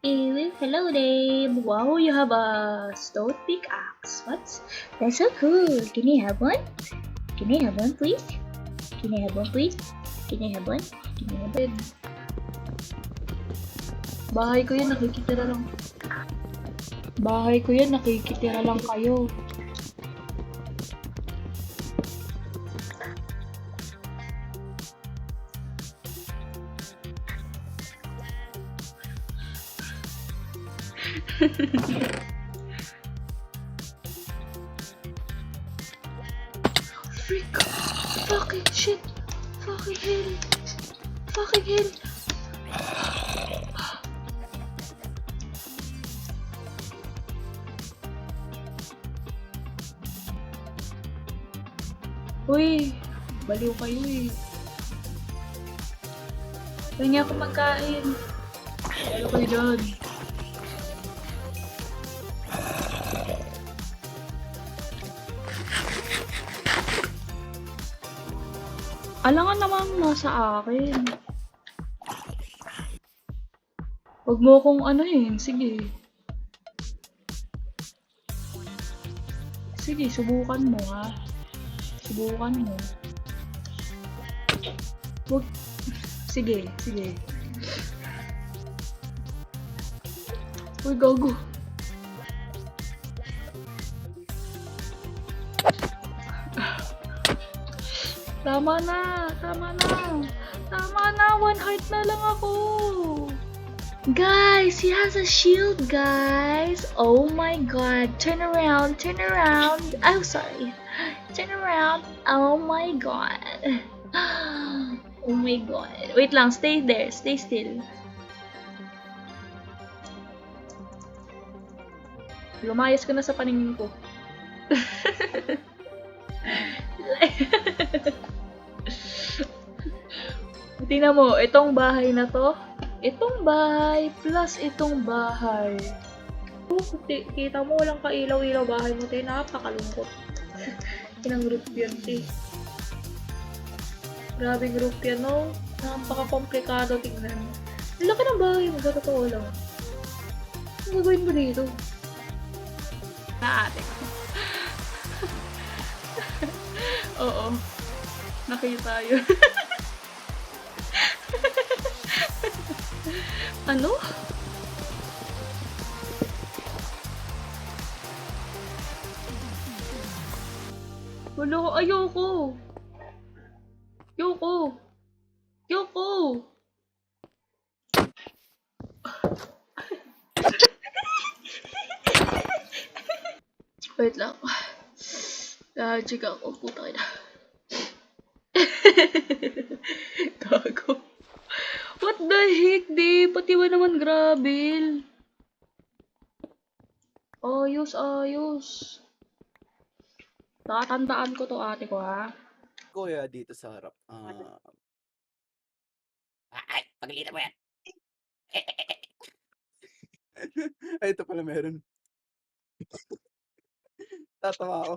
Hello there. Wow, you have a stone pickaxe. That's so cool. Can I have one? Can I have one, please? Can I have one, please? Can I have one? Can I have one? Bahay ko yan, nakikitira lang. Bahay ko yan, nakikitira lang kayo. Freak! Fucking shit! Fucking hell! Fucking hell! Uy! Baliw kayo eh. Hingi ako magkain. Baliw kayo dyan. Alangan namang nasa akin. Huwag mo akong sige. Sige, subukan mo ha. Subukan mo. Huwag. Sige. Uy, gago. Tama na. One heart na lang ako. Guys, he has a shield, guys. Oh my god. Turn around. Oh, sorry. Turn around. Oh my god. Oh my god. Wait lang. Stay there. Stay still. Lumayas ka na sa paningin ko. Tingnan mo, itong bahay na to. Itong bahay plus itong bahay. Kita mo walang kailaw-ilaw bahay mo, tayo napakalungkot. Inang group yan, Grabe group yan, no? Napaka-komplikado tingnan. Ang laki ng bahay mo, sa totoo lang. Ano gagawin mo dito? Na ate. Oo. Nakita yun. Ano? Wala ko. Ayoko. Wait lang. Check ako. Puta na. Gago. What the heck, di? Pati ba naman gravel? Ayos. Tatandaan ko to ate ko, ha? Kuya dito sa harap. Ay, pagalitan mo yan. Ay, ito pala meron. Tatawa ako.